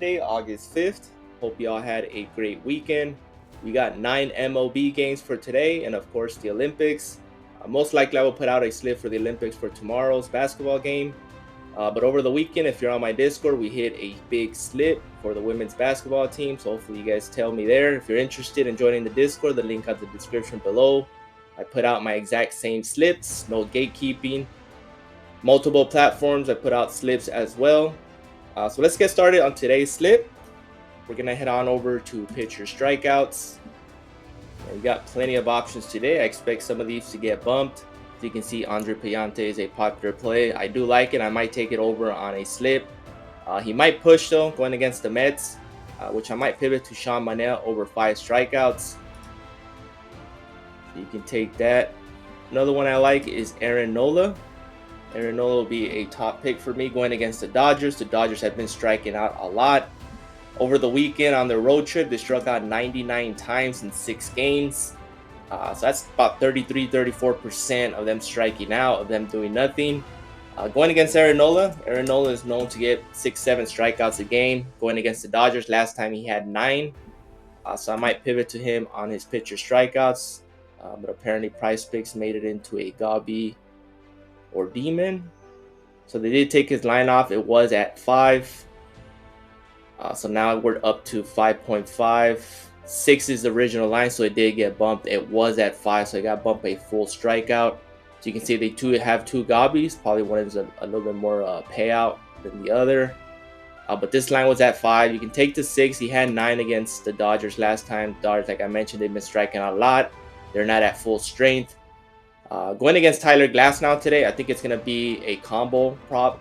Today, August 5th. Hope you all had a great weekend. We got 9 MLB games for today, and of course, the Olympics. Most likely, I will put out a slip for the Olympics for tomorrow's basketball game. But over the weekend, if you're on my Discord, we hit a big slip for the women's basketball team. So hopefully, you guys tell me there. If you're interested in joining the Discord, the link on the description below. I put out my exact same slips, no gatekeeping. Multiple platforms, I put out slips as well. So let's get started on today's slip. We're going to head on over to pitcher strikeouts. And we got plenty of options today. I expect some of these to get bumped. As you can see, Andre Payante is a popular play. I do like it. I might take it over on a slip. He might push though, going against the Mets, which I might pivot to Sean Manel over 5 strikeouts. So you can take that. Another one I like is Aaron Nola. Aaron Nola will be a top pick for me going against the Dodgers. The Dodgers have been striking out a lot. Over the weekend on their road trip, they struck out 99 times in 6 games. So that's about 33-34% of them striking out, of them doing nothing. Going against Aaron Nola is known to get 6-7 strikeouts a game. Going against the Dodgers, last time he had 9. So I might pivot to him on his pitcher strikeouts. But apparently Price Picks made it into a Gobby or Demon. So they did take his line off. It was at 5. So now we're up to 5.5. 6 is the original line, so it did get bumped. It was at 5, so it got bumped a full strikeout. So you can see they have 2 Gobbies. Probably one is a little bit more payout than the other. But this line was at 5. You can take the 6. He had 9 against the Dodgers last time. Dodgers, like I mentioned, they've been striking out a lot. They're not at full strength. Going against Tyler Glasnow today, I think it's going to be a combo prop.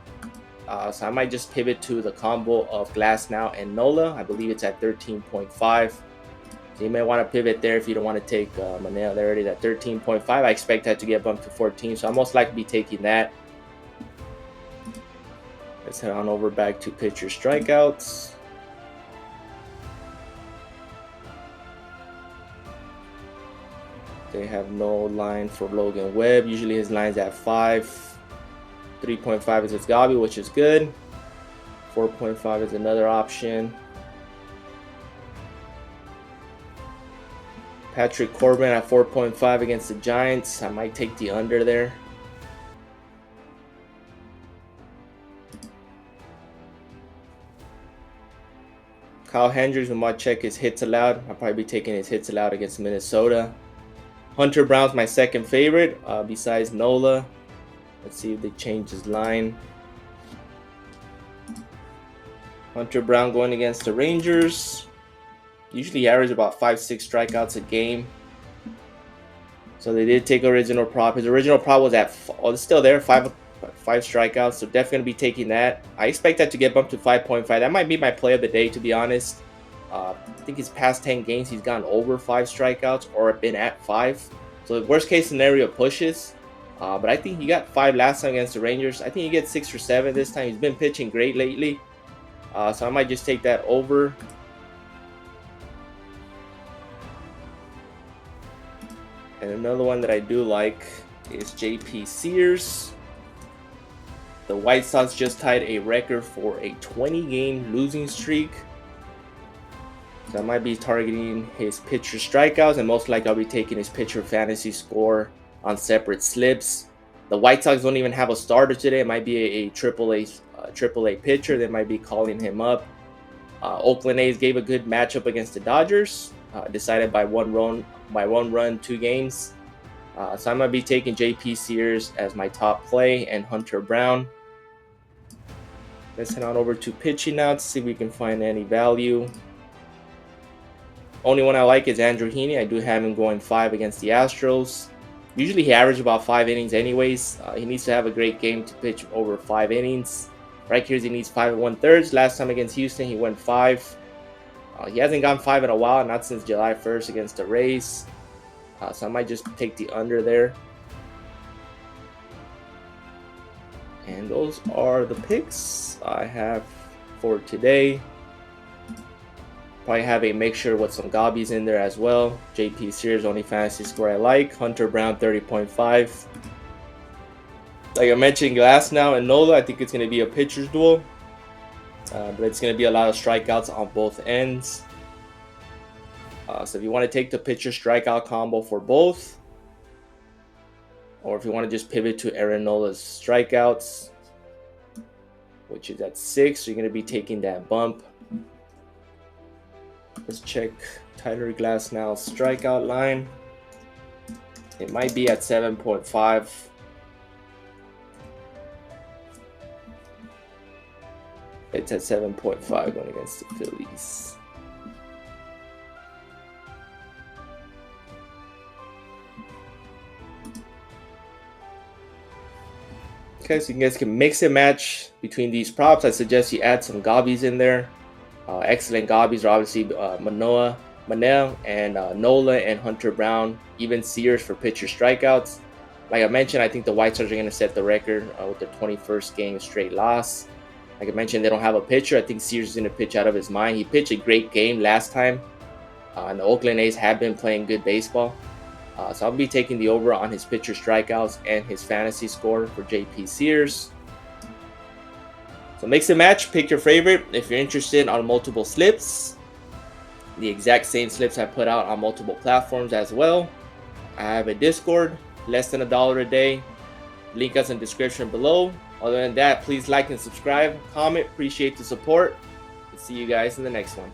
So I might just pivot to the combo of Glasnow and Nola. I believe it's at 13.5. So you may want to pivot there if you don't want to take Manel. There it is at 13.5. I expect that to get bumped to 14. So I'll most likely be taking that. Let's head on over back to pitcher strikeouts. They have no line for Logan Webb. Usually his line's at 5. 3.5 is his Gobby, which is good. 4.5 is another option. Patrick Corbin at 4.5 against the Giants. I might take the under there. Kyle Hendricks, we might check his hits allowed. I'll probably be taking his hits allowed against Minnesota. Hunter Brown's my second favorite, besides Nola. Let's see if they change his line. Hunter Brown going against the Rangers. Usually averages about 5-6 strikeouts a game. So they did take original prop. His original prop was at, it's still there, 5 strikeouts. So definitely going to be taking that. I expect that to get bumped to 5.5. That might be my play of the day, to be honest. I think his past 10 games, he's gone over 5 strikeouts or been at 5. So the worst case scenario pushes. But I think he got 5 last time against the Rangers. I think he gets 6 or 7 this time. He's been pitching great lately. So I might just take that over. And another one that I do like is JP Sears. The White Sox just tied a record for a 20-game losing streak. So I might be targeting his pitcher strikeouts, and most likely I'll be taking his pitcher fantasy score on separate slips. The White Sox don't even have a starter today. It might be a triple A pitcher. They might be calling him up. Oakland A's gave a good matchup against the Dodgers, decided by one run, 2 games. So I might be taking JP Sears as my top play and Hunter Brown. Let's head on over to pitching now to see if we can find any value. Only one I like is Andrew Heaney. I do have him going 5 against the Astros. Usually he averages about 5 innings anyways. He needs to have a great game to pitch over 5 innings. Right here he needs 5 1/3. Last time against Houston he went 5. He hasn't gone 5 in a while, not since July 1st against the Rays. So I might just take the under there. And those are the picks I have for today. Probably have a mixture with some Gobbies in there as well. JP Sears, only fantasy score I like. Hunter Brown, 30.5. Like I mentioned, Glasnow and Nola, I think it's going to be a pitcher's duel. but it's going to be a lot of strikeouts on both ends. So if you want to take the pitcher strikeout combo for both, or if you want to just pivot to Aaron Nola's strikeouts, which is at 6, you're going to be taking that bump. Let's check Tyler Glasnow's strikeout line. It might be at 7.5. It's at 7.5 going against the Phillies. Okay, so you guys can mix and match between these props. I suggest you add some gobbies in there. Excellent gobbies are obviously Manel and Nola and Hunter Brown. Even Sears for pitcher strikeouts. Like I mentioned, I think the White Sox are going to set the record with their 21st game straight loss. Like I mentioned, they don't have a pitcher. I think Sears is going to pitch out of his mind. He pitched a great game last time. And the Oakland A's have been playing good baseball. So I'll be taking the over on his pitcher strikeouts and his fantasy score for JP Sears. So mix and match, pick your favorite. If you're interested on multiple slips, the exact same slips I put out on multiple platforms as well. I have a Discord, less than $1 a day. Link us in the description below. Other than that, please like and subscribe, comment, appreciate the support. See you guys in the next one.